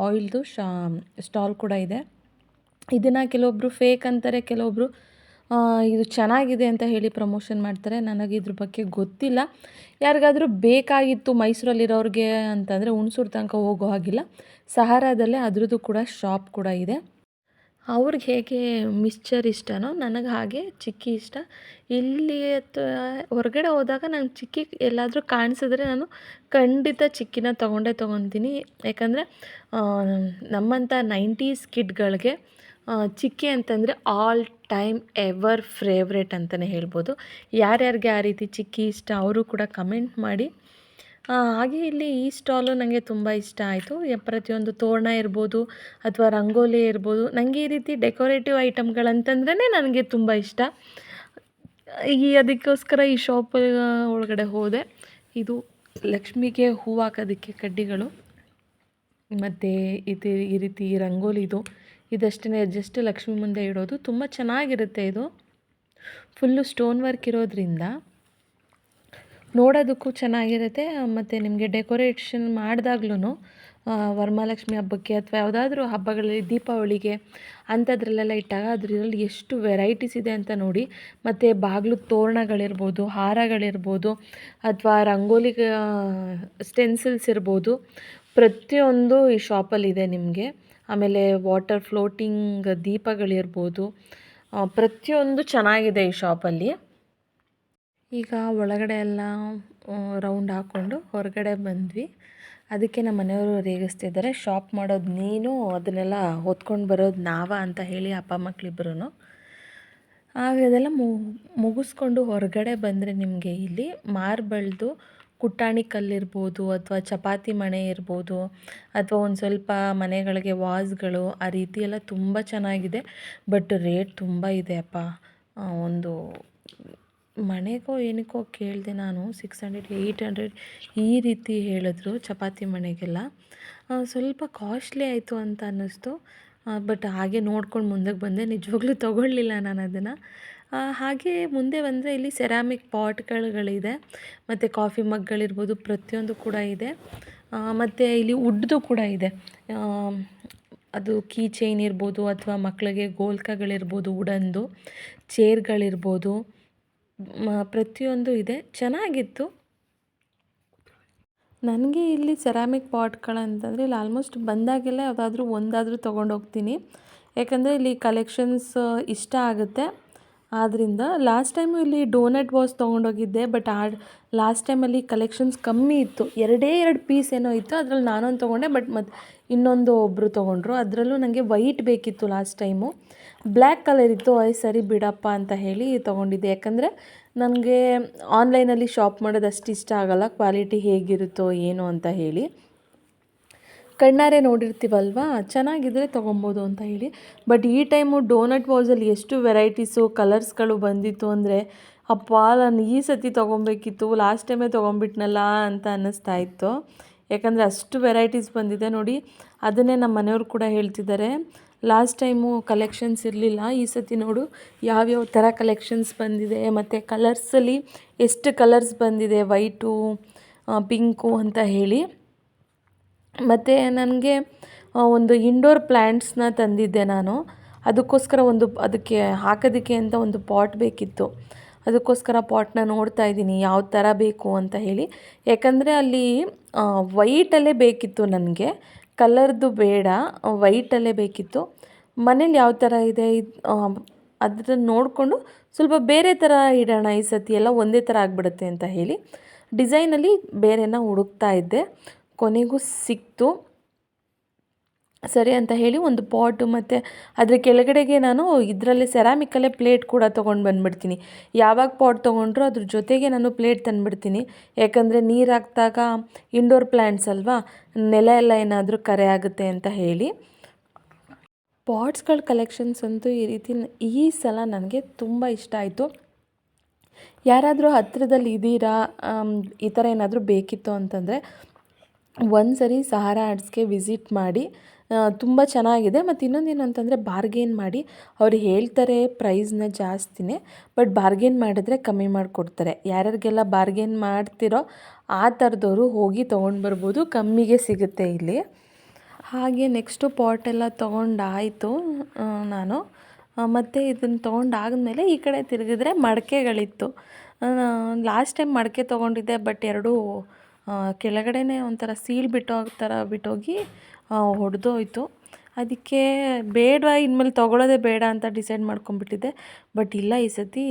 S1: ಆಯಿಲ್ದು ಸ್ಟಾಲ್ ಕೂಡ ಇದೆ. ಇದನ್ನು ಕೆಲವೊಬ್ಬರು ಫೇಕ್ ಅಂತಾರೆ, ಕೆಲವೊಬ್ಬರು ಇದು ಚೆನ್ನಾಗಿದೆ ಅಂತ ಹೇಳಿ ಪ್ರಮೋಷನ್ ಮಾಡ್ತಾರೆ. ನನಗೆ ಇದ್ರ ಬಗ್ಗೆ ಗೊತ್ತಿಲ್ಲ. ಯಾರಿಗಾದರೂ ಬೇಕಾಗಿತ್ತು ಮೈಸೂರಲ್ಲಿರೋರಿಗೆ ಅಂತಂದರೆ ಹುಣಸೂರು ತನಕ ಹೋಗೋ ಹಾಗಿಲ್ಲ, ಸಹಾರಾದಲ್ಲೇ ಅದ್ರದ್ದು ಕೂಡ ಶಾಪ್ ಕೂಡ ಇದೆ. ಅವ್ರಿಗೆ ಹೇಗೆ ಮಿಕ್ಸ್ಚರ್ ಇಷ್ಟನೋ ನನಗೆ ಹಾಗೆ ಚಿಕ್ಕಿ ಇಷ್ಟ. ಇಲ್ಲಿ ಹೊರಗಡೆ ಹೋದಾಗ ನಂಗೆ ಚಿಕ್ಕಿ ಎಲ್ಲಾದರೂ ಕಾಣಿಸಿದ್ರೆ ನಾನು ಖಂಡಿತ ಚಿಕ್ಕಿನ ತೊಗೊತೀನಿ. ಯಾಕಂದರೆ ನಮ್ಮಂಥ 90s ಕಿಡ್ಗಳಿಗೆ ಚಿಕ್ಕಿ ಅಂತಂದರೆ ಆಲ್ ಟೈಮ್ ಎವರ್ ಫೇವ್ರೇಟ್ ಅಂತಲೇ ಹೇಳ್ಬೋದು. ಯಾರ್ಯಾರಿಗೆ ಆ ರೀತಿ ಚಿಕ್ಕಿ ಇಷ್ಟ ಅವರು ಕೂಡ ಕಮೆಂಟ್ ಮಾಡಿ. ಹಾಗೆ ಇಲ್ಲಿ ಈ ಸ್ಟಾಲು ನನಗೆ ತುಂಬ ಇಷ್ಟ ಆಯಿತು. ಪ್ರತಿಯೊಂದು ತೋರಣ ಇರ್ಬೋದು ಅಥವಾ ರಂಗೋಲಿ ಇರ್ಬೋದು, ನನಗೆ ಈ ರೀತಿ ಡೆಕೋರೇಟಿವ್ ಐಟಮ್ಗಳಂತಂದ್ರೇ ನನಗೆ ತುಂಬ ಇಷ್ಟ. ಅದಕ್ಕೋಸ್ಕರ ಈ ಶಾಪ್ ಒಳಗಡೆ ಹೋದೆ. ಇದು ಲಕ್ಷ್ಮಿಗೆ ಹೂವು ಹಾಕೋದಕ್ಕೆ ಕಡ್ಡಿಗಳು ಮತ್ತು ಈ ರೀತಿ ರಂಗೋಲಿದು ಇದಷ್ಟೇ ಜಸ್ಟ್ ಲಕ್ಷ್ಮಿ ಮುಂದೆ ಇಡೋದು. ತುಂಬ ಚೆನ್ನಾಗಿರುತ್ತೆ. ಇದು ಫುಲ್ಲು ಸ್ಟೋನ್ ವರ್ಕ್ ಇರೋದ್ರಿಂದ ನೋಡೋದಕ್ಕೂ ಚೆನ್ನಾಗಿರುತ್ತೆ. ಮತ್ತು ನಿಮಗೆ ಡೆಕೋರೇಷನ್ ಮಾಡಿದಾಗ್ಲೂ ವರಮಹಾಲಕ್ಷ್ಮಿ ಹಬ್ಬಕ್ಕೆ ಅಥವಾ ಯಾವುದಾದ್ರೂ ಹಬ್ಬಗಳಲ್ಲಿ ದೀಪಾವಳಿಗೆ ಅಂಥದ್ರಲ್ಲೆಲ್ಲ ಇಟ್ಟಾಗ ಅದರಲ್ಲಿ ಎಷ್ಟು ವೆರೈಟೀಸ್ ಇದೆ ಅಂತ ನೋಡಿ. ಮತ್ತು ಬಾಗಿಲು ತೋರಣಗಳಿರ್ಬೋದು, ಹಾರಗಳಿರ್ಬೋದು ಅಥವಾ ರಂಗೋಲಿ ಸ್ಟೆನ್ಸಿಲ್ಸ್ ಇರ್ಬೋದು, ಪ್ರತಿಯೊಂದು ಈ ಶಾಪಲ್ಲಿದೆ ನಿಮಗೆ. ಆಮೇಲೆ ವಾಟರ್ ಫ್ಲೋಟಿಂಗ್ ದೀಪಗಳಿರ್ಬೋದು, ಪ್ರತಿಯೊಂದು ಚೆನ್ನಾಗಿದೆ ಈ ಶಾಪಲ್ಲಿ. ಈಗ ಒಳಗಡೆ ಎಲ್ಲ ರೌಂಡ್ ಹಾಕ್ಕೊಂಡು ಹೊರಗಡೆ ಬಂದ್ವಿ. ಅದಕ್ಕೆ ನಮ್ಮ ಮನೆಯವರು ರೇಗಿಸ್ತಿದ್ದಾರೆ, ಶಾಪ್ ಮಾಡೋದು ನೀನು, ಅದನ್ನೆಲ್ಲ ಹೊತ್ಕೊಂಡು ಬರೋದು ನಾವಾ ಅಂತ ಹೇಳಿ ಅಪ್ಪ ಮಕ್ಕಳಿಬ್ಬರೂ. ಆಗ ಅದೆಲ್ಲ ಮುಗಿಸ್ಕೊಂಡು ಹೊರಗಡೆ ಬಂದರೆ ನಿಮಗೆ ಇಲ್ಲಿ ಮಾರ್ಬಲ್ದು ಕುಟ್ಟಾಣಿ ಕಲ್ಲಿರ್ಬೋದು ಅಥವಾ ಚಪಾತಿ ಮಣೆ ಇರ್ಬೋದು ಅಥವಾ ಒಂದು ಸ್ವಲ್ಪ ಮನೆಗಳಿಗೆ ವಾಸ್ಗಳು ಆ ರೀತಿ ಎಲ್ಲ ತುಂಬ ಚೆನ್ನಾಗಿದೆ. ಬಟ್ ರೇಟ್ ತುಂಬ ಇದೆ ಅಪ್ಪ. ಒಂದು ಮಣೆಗೋ ಏನಕ್ಕೋ ಕೇಳಿದೆ ನಾನು, 600 800 ಈ ರೀತಿ ಹೇಳಿದ್ರು ಚಪಾತಿ ಮಣೆಗೆಲ್ಲ. ಸ್ವಲ್ಪ ಕಾಸ್ಟ್ಲಿ ಆಯಿತು ಅಂತ ಅನ್ನಿಸ್ತು. ಬಟ್ ಹಾಗೆ ನೋಡ್ಕೊಂಡು ಮುಂದಕ್ಕೆ ಬಂದೆ, ನಿಜವಾಗ್ಲೂ ತೊಗೊಳ್ಳಿಲ್ಲ ನಾನು ಅದನ್ನು. ಹಾಗೆ ಮುಂದೆ ಬಂದರೆ ಇಲ್ಲಿ ಸೆರಾಮಿಕ್ ಪಾಟ್ಗಳಿದೆ ಮತ್ತು ಕಾಫಿ ಮಗ್ಗಳಿರ್ಬೋದು, ಪ್ರತಿಯೊಂದು ಕೂಡ ಇದೆ. ಮತ್ತು ಇಲ್ಲಿ ವುಡ್ದು ಕೂಡ ಇದೆ. ಅದು ಕೀ ಚೈನ್ ಇರ್ಬೋದು ಅಥವಾ ಮಕ್ಕಳಿಗೆ ಗೋಲ್ಕಗಳಿರ್ಬೋದು, ವುಡನ್ದು ಚೇರ್ಗಳಿರ್ಬೋದು, ಪ್ರತಿಯೊಂದು ಇದೆ, ಚೆನ್ನಾಗಿತ್ತು. ನನಗೆ ಇಲ್ಲಿ ಸೆರಾಮಿಕ್ ಪಾಟ್ಗಳಂತಂದರೆ ಇಲ್ಲಿ ಆಲ್ಮೋಸ್ಟ್ ಬಂದಾಗೆಲ್ಲ ಯಾವುದಾದ್ರೂ ಒಂದಾದರೂ ತೊಗೊಂಡೋಗ್ತೀನಿ, ಯಾಕಂದರೆ ಇಲ್ಲಿ ಕಲೆಕ್ಷನ್ಸ್ ಇಷ್ಟ ಆಗುತ್ತೆ. ಆದ್ದರಿಂದ ಲಾಸ್ಟ್ ಟೈಮು ಇಲ್ಲಿ ಡೋನಟ್ ವಾಸ್ ತೊಗೊಂಡೋಗಿದ್ದೆ, ಬಟ್ ಲಾಸ್ಟ್ ಟೈಮಲ್ಲಿ ಕಲೆಕ್ಷನ್ಸ್ ಕಮ್ಮಿ ಇತ್ತು. 2 ಪೀಸ್ ಏನೋ ಇತ್ತು, ಅದರಲ್ಲಿ ನಾನೊಂದು ತೊಗೊಂಡೆ. ಬಟ್ ಇನ್ನೊಂದು ಒಬ್ಬರು ತೊಗೊಂಡ್ರು. ಅದರಲ್ಲೂ ನನಗೆ ವೈಟ್ ಬೇಕಿತ್ತು ಲಾಸ್ಟ್ ಟೈಮು. ಬ್ಲ್ಯಾಕ್ ಕಲರ್ ಇತ್ತು, ಸರಿ ಬಿಡಪ್ಪ ಅಂತ ಹೇಳಿ ತೊಗೊಂಡಿದ್ದೆ. ಯಾಕಂದರೆ ನನಗೆ ಆನ್ಲೈನಲ್ಲಿ ಶಾಪ್ ಮಾಡೋದು ಅಷ್ಟು ಇಷ್ಟ ಆಗೋಲ್ಲ, ಕ್ವಾಲಿಟಿ ಹೇಗಿರುತ್ತೋ ಏನೋ ಅಂತ ಹೇಳಿ. ಕಣ್ಣಾರೆ ನೋಡಿರ್ತೀವಲ್ವ, ಚೆನ್ನಾಗಿದ್ದರೆ ತೊಗೊಬೋದು ಅಂತ ಹೇಳಿ. ಬಟ್ ಈ ಟೈಮು ಡೋನಟ್ ವಾಸಲ್ಲಿ ಎಷ್ಟು ವೆರೈಟೀಸು ಕಲರ್ಸ್ಗಳು ಬಂದಿತ್ತು ಅಂದರೆ, ಅಪ್ಪ ನಾನು ಈ ಸತಿ ತೊಗೊಬೇಕಿತ್ತು, ಲಾಸ್ಟ್ ಟೈಮೇ ತೊಗೊಂಬಿಟ್ನಲ್ಲ ಅಂತ ಅನ್ನಿಸ್ತಾ ಇತ್ತು. ಯಾಕಂದರೆ ಅಷ್ಟು ವೆರೈಟೀಸ್ ಬಂದಿದೆ ನೋಡಿ. ಅದನ್ನೇ ನಮ್ಮ ಮನೆಯವರು ಕೂಡ ಹೇಳ್ತಿದ್ದಾರೆ, ಲಾಸ್ಟ್ ಟೈಮು ಕಲೆಕ್ಷನ್ಸ್ ಇರಲಿಲ್ಲ, ಈ ಸತಿ ನೋಡು ಯಾವ್ಯಾವ ಥರ ಕಲೆಕ್ಷನ್ಸ್ ಬಂದಿದೆ, ಮತ್ತು ಕಲರ್ಸಲ್ಲಿ ಎಷ್ಟು ಕಲರ್ಸ್ ಬಂದಿದೆ, ವೈಟು ಪಿಂಕು ಅಂತ ಹೇಳಿ. ಮತ್ತು ನನಗೆ ಒಂದು ಇಂಡೋರ್ ಪ್ಲ್ಯಾಂಟ್ಸ್ನ ತಂದಿದ್ದೆ ನಾನು. ಅದಕ್ಕೋಸ್ಕರ ಅದಕ್ಕೆ ಹಾಕೋದಕ್ಕೆ ಅಂತ ಒಂದು ಪಾಟ್ ಬೇಕಿತ್ತು. ಅದಕ್ಕೋಸ್ಕರ ಪಾಟ್ನ ನೋಡ್ತಾ ಇದ್ದೀನಿ ಯಾವ ಥರ ಬೇಕು ಅಂತ ಹೇಳಿ. ಯಾಕಂದರೆ ಅಲ್ಲಿ ವೈಟಲ್ಲೇ ಬೇಕಿತ್ತು ನನಗೆ, ಕಲರ್ದು ಬೇಡ, ವೈಟಲ್ಲೇ ಬೇಕಿತ್ತು. ಮನೇಲಿ ಯಾವ ಥರ ಇದೆ ಅದನ್ನು ನೋಡಿಕೊಂಡು ಸ್ವಲ್ಪ ಬೇರೆ ಥರ ಇಡೋಣ ಈ ಸತಿ, ಎಲ್ಲ ಒಂದೇ ಥರ ಆಗಿಬಿಡುತ್ತೆ ಅಂತ ಹೇಳಿ ಡಿಸೈನಲ್ಲಿ ಬೇರೆನ ಹುಡುಕ್ತಾ ಇದ್ದೆ. ಕೊನೆಗೂ ಸಿಕ್ತು. ಸರಿ ಅಂತ ಹೇಳಿ ಒಂದು ಪಾಟು ಮತ್ತು ಅದ್ರ ಕೆಳಗಡೆಗೆ ನಾನು ಇದರಲ್ಲೇ ಸೆರಾಮಿಕಲ್ಲೇ ಪ್ಲೇಟ್ ಕೂಡ ತೊಗೊಂಡು ಬಂದುಬಿಡ್ತೀನಿ. ಯಾವಾಗ ಪಾಟ್ ತೊಗೊಂಡ್ರು ಅದ್ರ ಜೊತೆಗೆ ನಾನು ಪ್ಲೇಟ್ ತಂದುಬಿಡ್ತೀನಿ. ಯಾಕಂದರೆ ನೀರು ಹಾಕಿದಾಗ ಇಂಡೋರ್ ಪ್ಲ್ಯಾಂಟ್ಸ್ ಅಲ್ವಾ, ನೆಲ ಎಲ್ಲ ಏನಾದರೂ ಕರೆ ಆಗುತ್ತೆ ಅಂತ ಹೇಳಿ. ಪಾಟ್ಸ್ಗಳ ಕಲೆಕ್ಷನ್ಸ್ ಅಂತೂ ಈ ಸಲ ನನಗೆ ತುಂಬ ಇಷ್ಟ ಆಯಿತು. ಯಾರಾದರೂ ಹತ್ತಿರದಲ್ಲಿ ಇದ್ದೀರಾ, ಈ ಥರ ಏನಾದರೂ ಬೇಕಿತ್ತು ಅಂತಂದರೆ ಒಂದು ಸರಿ ಸಹಾರಾ ಆರ್ಟ್ಸ್ಗೆ ವಿಸಿಟ್ ಮಾಡಿ, ತುಂಬ ಚೆನ್ನಾಗಿದೆ. ಮತ್ತು ಇನ್ನೊಂದೇನು ಅಂತಂದರೆ ಬಾರ್ಗೇನ್ ಮಾಡಿ, ಅವ್ರು ಹೇಳ್ತಾರೆ ಪ್ರೈಸ್ನ ಜಾಸ್ತಿನೇ, ಬಟ್ ಬಾರ್ಗೇನ್ ಮಾಡಿದ್ರೆ ಕಮ್ಮಿ ಮಾಡಿಕೊಡ್ತಾರೆ. ಯಾರ್ಯಾರಿಗೆಲ್ಲ ಬಾರ್ಗೇನ್ ಮಾಡ್ತಿರೋ ಆ ಥರದವರು ಹೋಗಿ ತೊಗೊಂಡು ಬರ್ಬೋದು, ಕಮ್ಮಿಗೆ ಸಿಗುತ್ತೆ ಇಲ್ಲಿ. ಹಾಗೆ ನೆಕ್ಸ್ಟು ಪಾಟೆಲ್ಲ ತೊಗೊಂಡಾಯಿತು ನಾನು. ಮತ್ತು ಇದನ್ನು ತೊಗೊಂಡಾದ್ಮೇಲೆ ಈ ಕಡೆ ತಿರುಗಿದ್ರೆ ಮಡಕೆಗಳಿತ್ತು. ಲಾಸ್ಟ್ ಟೈಮ್ ಮಡಕೆ ತೊಗೊಂಡಿದ್ದೆ, ಬಟ್ ಎರಡೂ ಕೆಳಗಡೆನೇ ಒಂಥರ ಸೀಲ್ ಬಿಟ್ಟೋಗಿ ಒಡೆದೋಯ್ತು. ಅದಕ್ಕೆ ಬೇಡವಾ, ಇನ್ಮೇಲೆ ತೊಗೊಳ್ಳೋದೇ ಬೇಡ ಅಂತ ಡಿಸೈಡ್ ಮಾಡ್ಕೊಂಬಿಟ್ಟಿದ್ದೆ. ಬಟ್ ಇಲ್ಲ, ಈ ಸತಿ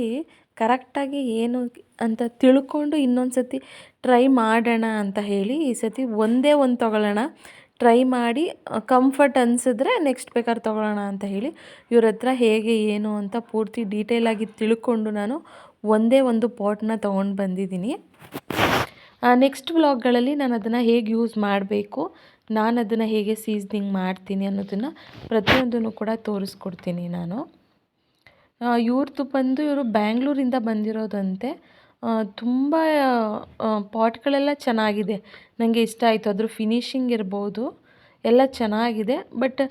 S1: ಕರೆಕ್ಟಾಗಿ ಏನು ಅಂತ ತಿಳ್ಕೊಂಡು ಇನ್ನೊಂದು ಸತಿ ಟ್ರೈ ಮಾಡೋಣ ಅಂತ ಹೇಳಿ ಈ ಸತಿ ಒಂದೇ ಒಂದು ತೊಗೊಳ್ಳೋಣ, ಟ್ರೈ ಮಾಡಿ ಕಂಫರ್ಟ್ ಅನಿಸಿದ್ರೆ ನೆಕ್ಸ್ಟ್ ಬೇಕಾದ್ರೆ ತೊಗೊಳ್ಳೋಣ ಅಂತ ಹೇಳಿ ಇವ್ರ ಹತ್ರ ಹೇಗೆ ಏನು ಅಂತ ಪೂರ್ತಿ ಡೀಟೇಲಾಗಿ ತಿಳ್ಕೊಂಡು ನಾನು ಒಂದೇ ಒಂದು ಪಾಟ್ನ ತೊಗೊಂಡು ಬಂದಿದ್ದೀನಿ. ನೆಕ್ಸ್ಟ್ ವ್ಲಾಗ್ಗಳಲ್ಲಿ ನಾನು ಅದನ್ನು ಹೇಗೆ ಯೂಸ್ ಮಾಡಬೇಕು, ನಾನು ಅದನ್ನು ಹೇಗೆ ಸೀಸ್ನಿಂಗ್ ಮಾಡ್ತೀನಿ ಅನ್ನೋದನ್ನು ಪ್ರತಿಯೊಂದನ್ನು ಕೂಡ ತೋರಿಸ್ಕೊಡ್ತೀನಿ ನಾನು. ಇವರು ಬ್ಯಾಂಗ್ಳೂರಿಂದ ಬಂದಿರೋದಂತೆ. ತುಂಬ ಪಾಟ್ಗಳೆಲ್ಲ ಚೆನ್ನಾಗಿದೆ, ನನಗೆ ಇಷ್ಟ ಆಯಿತು. ಅದ್ರ ಫಿನಿಶಿಂಗ್ ಇರ್ಬೋದು ಎಲ್ಲ ಚೆನ್ನಾಗಿದೆ. ಬಟ್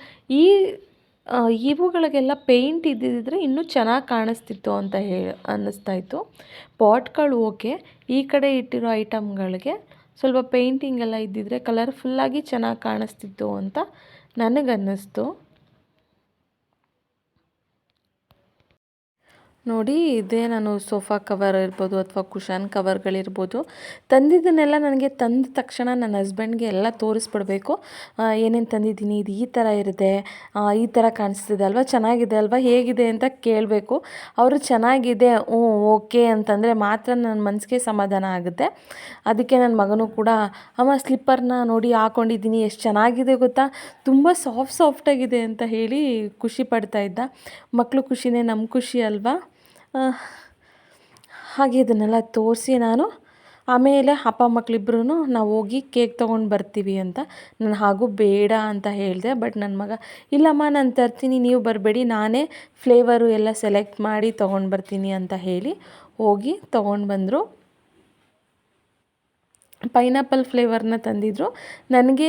S1: ಇವುಗಳಿಗೆಲ್ಲ ಪೇಂಟ್ ಇದ್ದಿದ್ದರೆ ಇನ್ನೂ ಚೆನ್ನಾಗಿ ಕಾಣಿಸ್ತಿತ್ತು ಅಂತ ಅನ್ನಿಸ್ತಾ ಇತ್ತು. ಪಾಟ್ಗಳು ಓಕೆ, ಈ ಕಡೆ ಇಟ್ಟಿರೋ ಐಟಮ್ಗಳಿಗೆ ಸ್ವಲ್ಪ ಪೇಂಟಿಂಗ್ ಎಲ್ಲ ಇದ್ದಿದ್ದರೆ ಕಲರ್ಫುಲ್ಲಾಗಿ ಚೆನ್ನಾಗಿ ಕಾಣಿಸ್ತಿತ್ತು ಅಂತ ನನಗನ್ನಿಸ್ತು. ನೋಡಿ ಇದೇ ನಾನು ಸೋಫಾ ಕವರ್ ಇರ್ಬೋದು ಅಥವಾ ಕುಷನ್ ಕವರ್ಗಳಿರ್ಬೋದು ತಂದಿದ್ದನ್ನೆಲ್ಲ ನನಗೆ ತಂದ ತಕ್ಷಣ ನನ್ನ ಹಸ್ಬೆಂಡ್ಗೆ ಎಲ್ಲ ತೋರಿಸ್ಬಿಡ್ಬೇಕು. ಏನೇನು ತಂದಿದ್ದೀನಿ, ಇದು ಈ ಥರ ಇರುತ್ತೆ, ಈ ಥರ ಕಾಣಿಸ್ತಿದೆ ಅಲ್ವಾ, ಚೆನ್ನಾಗಿದೆ ಅಲ್ವಾ, ಹೇಗಿದೆ ಅಂತ ಕೇಳಬೇಕು. ಅವರು ಚೆನ್ನಾಗಿದೆ ಓಕೆ ಅಂತಂದರೆ ಮಾತ್ರ ನನ್ನ ಮನಸ್ಸಿಗೆ ಸಮಾಧಾನ ಆಗುತ್ತೆ. ಅದಕ್ಕೆ ನನ್ನ ಮಗನೂ ಕೂಡ ಅಮ್ಮ ಸ್ಲಿಪ್ಪರ್ನ ನೋಡಿ ಹಾಕ್ಕೊಂಡಿದ್ದೀನಿ, ಎಷ್ಟು ಚೆನ್ನಾಗಿದೆ ಗೊತ್ತಾ, ತುಂಬ ಸಾಫ್ಟಾಗಿದೆ ಅಂತ ಹೇಳಿ ಖುಷಿ ಪಡ್ತಾ ಇದ್ದ. ಮಕ್ಕಳು ಖುಷಿನೇ ನಮ್ಮ ಖುಷಿ ಅಲ್ವಾ. ಹಾಗೆ ಇದನ್ನೆಲ್ಲ ತೋರಿಸಿ ನಾನು ಆಮೇಲೆ ಅಪ್ಪ ಮಕ್ಕಳಿಬ್ರು ನಾವು ಹೋಗಿ ಕೇಕ್ ತೊಗೊಂಡು ಬರ್ತೀವಿ ಅಂತ ನಾನು ಹಾಗೂ ಬೇಡ ಅಂತ ಹೇಳಿದೆ. ಬಟ್ ನನ್ನ ಮಗ ಇಲ್ಲಮ್ಮ ನಾನು ತರ್ತೀನಿ, ನೀವು ಬರಬೇಡಿ, ನಾನೇ ಫ್ಲೇವರು ಎಲ್ಲ ಸೆಲೆಕ್ಟ್ ಮಾಡಿ ತೊಗೊಂಡು ಬರ್ತೀನಿ ಅಂತ ಹೇಳಿ ಹೋಗಿ ತೊಗೊಂಡು ಬಂದರು. ಪೈನಾಪಲ್ ಫ್ಲೇವರ್ನ ತಂದಿದ್ದರು. ನನಗೆ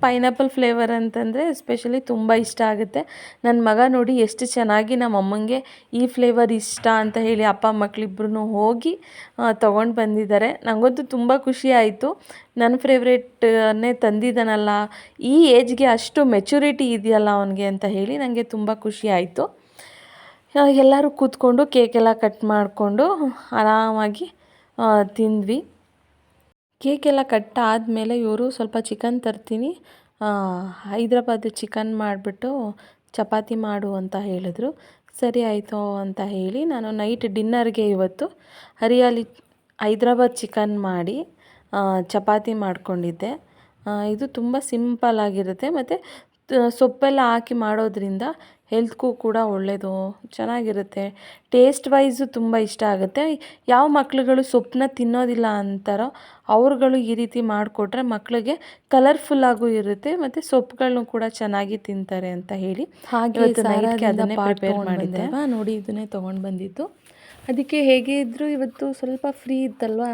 S1: ಪೈನಾಪಲ್ ಫ್ಲೇವರ್ ಅಂತಂದರೆ ಎಸ್ಪೆಷಲಿ ತುಂಬ ಇಷ್ಟ ಆಗುತ್ತೆ. ನನ್ನ ಮಗ ನೋಡಿ ಎಷ್ಟು ಚೆನ್ನಾಗಿ ನಮ್ಮ ಅಮ್ಮಂಗೆ ಈ ಫ್ಲೇವರ್ ಇಷ್ಟ ಅಂತ ಹೇಳಿ ಅಪ್ಪ ಮಕ್ಕಳಿಬ್ರು ಹೋಗಿ ತೊಗೊಂಡು ಬಂದಿದ್ದಾರೆ. ನನಗಂತೂ ತುಂಬ ಖುಷಿ ಆಯಿತು. ನನ್ನ ಫೇವ್ರೇಟನ್ನೇ ತಂದಿದ್ದಾನಲ್ಲ, ಈ ಏಜ್ಗೆ ಅಷ್ಟು ಮೆಚುರಿಟಿ ಇದೆಯಲ್ಲ ಅವನಿಗೆ ಅಂತ ಹೇಳಿ ನನಗೆ ತುಂಬ ಖುಷಿ ಆಯಿತು. ಎಲ್ಲರೂ ಕೂತ್ಕೊಂಡು ಕೇಕೆಲ್ಲ ಕಟ್ ಮಾಡಿಕೊಂಡು ಆರಾಮಾಗಿ ತಿಂದ್ವಿ. ಕೇಕೆಲ್ಲ ಕಟ್ ಆದಮೇಲೆ ಇವರು ಸ್ವಲ್ಪ ಚಿಕನ್ ತರ್ತೀನಿ, ಹೈದ್ರಾಬಾದ್ ಚಿಕನ್ ಮಾಡಿಬಿಟ್ಟು ಚಪಾತಿ ಮಾಡು ಅಂತ ಹೇಳಿದ್ರು. ಸರಿ ಆಯಿತು ಅಂತ ಹೇಳಿ ನಾನು ನೈಟ್ ಡಿನ್ನರ್ಗೆ ಇವತ್ತು ಹೈದ್ರಾಬಾದ್ ಚಿಕನ್ ಮಾಡಿ ಚಪಾತಿ ಮಾಡ್ಕೊಂಡಿದ್ದೆ. ಇದು ತುಂಬ ಸಿಂಪಲ್ ಆಗಿರುತ್ತೆ ಮತ್ತು ಸೊಪ್ಪೆಲ್ಲ ಹಾಕಿ ಮಾಡೋದ್ರಿಂದ ಹೆಲ್ತ್ಗೂ ಕೂಡ ಒಳ್ಳೆಯದು, ಚೆನ್ನಾಗಿರುತ್ತೆ. ಟೇಸ್ಟ್ ವೈಸು ತುಂಬ ಇಷ್ಟ ಆಗುತ್ತೆ. ಯಾವ ಮಕ್ಳುಗಳು ಸೊಪ್ಪನ್ನ ತಿನ್ನೋದಿಲ್ಲ ಅಂತಾರೋ ಅವ್ರುಗಳು ಈ ರೀತಿ ಮಾಡಿಕೊಟ್ರೆ ಮಕ್ಕಳಿಗೆ ಕಲರ್ಫುಲ್ಲಾಗೂ ಇರುತ್ತೆ ಮತ್ತು ಸೊಪ್ಪುಗಳನ್ನು ಕೂಡ ಚೆನ್ನಾಗಿ ತಿಂತಾರೆ ಅಂತ ಹೇಳಿ ಹಾಗೆ ನೈಟ್ಗೆ ಅದನ್ನೇ ಪ್ರಿಪೇರ್ ಮಾಡಿದ್ದೆ. ನೋಡಿ ಇದನ್ನೇ ತೊಗೊಂಡು ಬಂದಿದ್ದು. ಅದಕ್ಕೆ ಹೇಗೆ ಇದ್ದರೂ ಇವತ್ತು ಸ್ವಲ್ಪ ಫ್ರೀ ಇತ್ತಲ್ವ,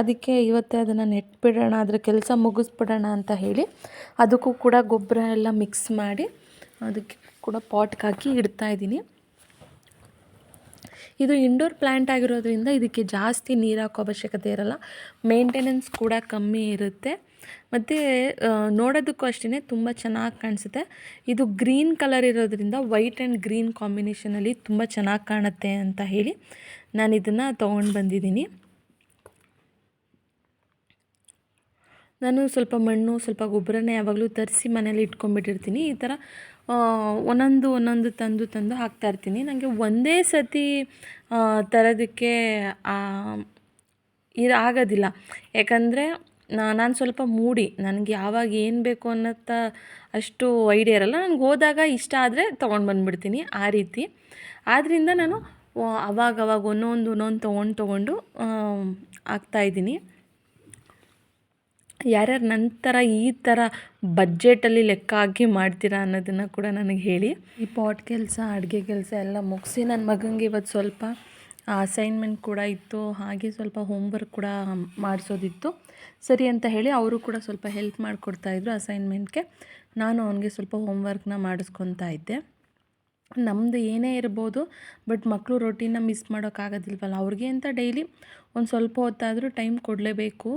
S1: ಅದಕ್ಕೆ ಇವತ್ತೇ ಅದನ್ನು ನೆಟ್ಬಿಡೋಣ, ಅದರ ಕೆಲಸ ಮುಗಿಸ್ಬಿಡೋಣ ಅಂತ ಹೇಳಿ ಅದಕ್ಕೂ ಕೂಡ ಗೊಬ್ಬರ ಎಲ್ಲ ಮಿಕ್ಸ್ ಮಾಡಿ ಅದಕ್ಕೆ ಕೂಡ ಪಾಟ್ಗೆ ಹಾಕಿ ಇಡ್ತಾಯಿದ್ದೀನಿ. ಇದು ಇಂಡೋರ್ ಪ್ಲ್ಯಾಂಟ್ ಆಗಿರೋದ್ರಿಂದ ಇದಕ್ಕೆ ಜಾಸ್ತಿ ನೀರು ಹಾಕೋ ಅವಶ್ಯಕತೆ ಇರಲ್ಲ, ಮೇಂಟೆನೆನ್ಸ್ ಕೂಡ ಕಮ್ಮಿ ಇರುತ್ತೆ ಮತ್ತು ನೋಡೋದಕ್ಕೂ ಅಷ್ಟೇ ತುಂಬ ಚೆನ್ನಾಗಿ ಕಾಣಿಸುತ್ತೆ. ಇದು ಗ್ರೀನ್ ಕಲರ್ ಇರೋದ್ರಿಂದ ವೈಟ್ ಆ್ಯಂಡ್ ಗ್ರೀನ್ ಕಾಂಬಿನೇಷನಲ್ಲಿ ತುಂಬ ಚೆನ್ನಾಗಿ ಕಾಣುತ್ತೆ ಅಂತ ಹೇಳಿ ನಾನು ಇದನ್ನು ತೊಗೊಂಡು ಬಂದಿದ್ದೀನಿ. ನಾನು ಸ್ವಲ್ಪ ಮಣ್ಣು ಸ್ವಲ್ಪ ಗೊಬ್ಬರನೇ ಯಾವಾಗಲೂ ತರಿಸಿ ಮನೇಲಿ ಇಟ್ಕೊಂಡ್ಬಿಟ್ಟಿರ್ತೀನಿ. ಈ ಥರ ಒಂದೊಂದು ತಂದು ಹಾಕ್ತಾಯಿರ್ತೀನಿ. ನನಗೆ ಒಂದೇ ಸತಿ ತರೋದಕ್ಕೆ ಇದು ಆಗೋದಿಲ್ಲ. ಯಾಕಂದರೆ ನಾನು ಸ್ವಲ್ಪ ಮೂಡಿ, ನನಗೆ ಯಾವಾಗ ಏನು ಬೇಕು ಅನ್ನೋಂಥ ಅಷ್ಟು ಐಡಿಯಾ ಇರಲ್ಲ. ನನಗೆ ಹೋದಾಗ ಇಷ್ಟ ಆದರೆ ತೊಗೊಂಡು ಬಂದುಬಿಡ್ತೀನಿ ಆ ರೀತಿ. ಆದ್ದರಿಂದ ನಾನು ಅವಾಗವಾಗ ಒಂದೊಂದು ತೊಗೊಂಡು ಹಾಕ್ತಾಯಿದ್ದೀನಿ. ಯಾರ್ಯಾರು ನಂತರ ಈ ಥರ ಬಡ್ಜೆಟಲ್ಲಿ ಲೆಕ್ಕ ಹಾಕಿ ಮಾಡ್ತೀರಾ ಅನ್ನೋದನ್ನು ಕೂಡ ನನಗೆ ಹೇಳಿ. ಈ ಪಾಟ್ ಕೆಲಸ, ಅಡುಗೆ ಕೆಲಸ ಎಲ್ಲ ಮುಗಿಸಿ ನನ್ನ ಮಗನಿಗೆ ಇವತ್ತು ಸ್ವಲ್ಪ ಅಸೈನ್ಮೆಂಟ್ ಕೂಡ ಇತ್ತು, ಹಾಗೆ ಸ್ವಲ್ಪ ಹೋಮ್ವರ್ಕ್ ಕೂಡ ಮಾಡಿಸೋದಿತ್ತು. ಸರಿ ಅಂತ ಹೇಳಿ ಅವರು ಕೂಡ ಸ್ವಲ್ಪ ಹೆಲ್ಪ್ ಮಾಡಿಕೊಡ್ತಾಯಿದ್ರು ಅಸೈನ್ಮೆಂಟ್ಗೆ. ನಾನು ಅವನಿಗೆ ಸ್ವಲ್ಪ ಹೋಮ್ವರ್ಕ್ನ ಮಾಡಿಸ್ಕೊತಾ ಇದ್ದೆ. ನಮ್ಮದು ಏನೇ ಇರ್ಬೋದು, ಬಟ್ ಮಕ್ಕಳು ರೊಟೀನ ಮಿಸ್ ಮಾಡೋಕ್ಕಾಗೋದಿಲ್ವಲ್ಲ, ಅವ್ರಿಗೆ ಅಂತ ಡೈಲಿ ಒಂದು ಸ್ವಲ್ಪ ಹೊತ್ತಾದರೂ ಟೈಮ್ ಕೊಡಲೇಬೇಕು.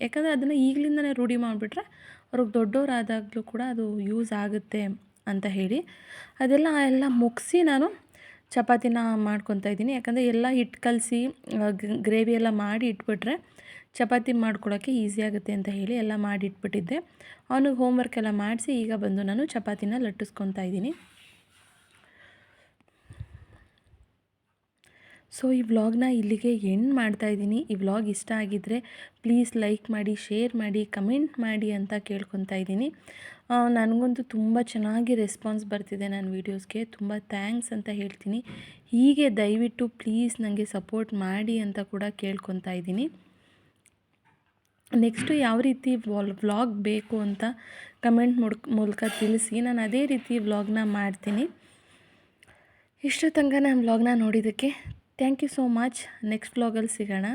S1: ಯಾಕಂದರೆ ಅದನ್ನು ಈಗಲಿಂದನೇ ರೂಢಿ ಮಾಡಿಬಿಟ್ರೆ ಅವ್ರಿಗೆ ದೊಡ್ಡವರಾದಾಗಲೂ ಕೂಡ ಅದು ಯೂಸ್ ಆಗುತ್ತೆ ಅಂತ ಹೇಳಿ ಅದೆಲ್ಲ ಮುಗಿಸಿ ನಾನು ಚಪಾತಿನ ಮಾಡ್ಕೊತಾ ಇದ್ದೀನಿ. ಯಾಕಂದರೆ ಎಲ್ಲ ಹಿಟ್ಟು ಕಲಸಿ ಗ್ರೇವಿ ಎಲ್ಲ ಮಾಡಿ ಇಟ್ಬಿಟ್ರೆ ಚಪಾತಿ ಮಾಡ್ಕೊಳ್ಳೋಕ್ಕೆ ಈಸಿ ಆಗುತ್ತೆ ಅಂತ ಹೇಳಿ ಎಲ್ಲ ಮಾಡಿ ಇಟ್ಬಿಟ್ಟಿದ್ದೆ. ಅವನಿಗೆ ಹೋಮ್ವರ್ಕ್ ಎಲ್ಲ ಮಾಡಿಸಿ ಈಗ ಬಂದು ನಾನು ಚಪಾತಿನ ಲಟ್ಟಿಸ್ಕೊತಾ ಇದ್ದೀನಿ. ಸೊ ಈ ವ್ಲಾಗ್ನ ಇಲ್ಲಿಗೆ ಎಂಡ್ ಮಾಡ್ತಾಯಿದ್ದೀನಿ. ಈ ವ್ಲಾಗ್ ಇಷ್ಟ ಆಗಿದ್ದರೆ ಪ್ಲೀಸ್ ಲೈಕ್ ಮಾಡಿ, ಶೇರ್ ಮಾಡಿ, ಕಮೆಂಟ್ ಮಾಡಿ ಅಂತ ಕೇಳ್ಕೊತಾ ಇದ್ದೀನಿ. ನನಗಂತೂ ತುಂಬ ಚೆನ್ನಾಗಿ ರೆಸ್ಪಾನ್ಸ್ ಬರ್ತಿದೆ ನನ್ನ ವೀಡಿಯೋಸ್ಗೆ, ತುಂಬ ಥ್ಯಾಂಕ್ಸ್ ಅಂತ ಹೇಳ್ತೀನಿ. ಹೀಗೆ ದಯವಿಟ್ಟು ಪ್ಲೀಸ್ ನನಗೆ ಸಪೋರ್ಟ್ ಮಾಡಿ ಅಂತ ಕೂಡ ಕೇಳ್ಕೊತಾ ಇದ್ದೀನಿ. ನೆಕ್ಸ್ಟು ಯಾವ ರೀತಿ ವ್ಲಾಗ್ ಬೇಕು ಅಂತ ಕಮೆಂಟ್ ಮೂಲಕ ತಿಳಿಸಿ, ನಾನು ಅದೇ ರೀತಿ ವ್ಲಾಗ್ನ ಮಾಡ್ತೀನಿ. ಇಷ್ಟು ತನಕ ನಾನು ವ್ಲಾಗ್ನ ನೋಡಿದ್ದಕ್ಕೆ thank you so much. Next ವ್ಲಾಗಲ್ಲಿ ಸಿಗೋಣ.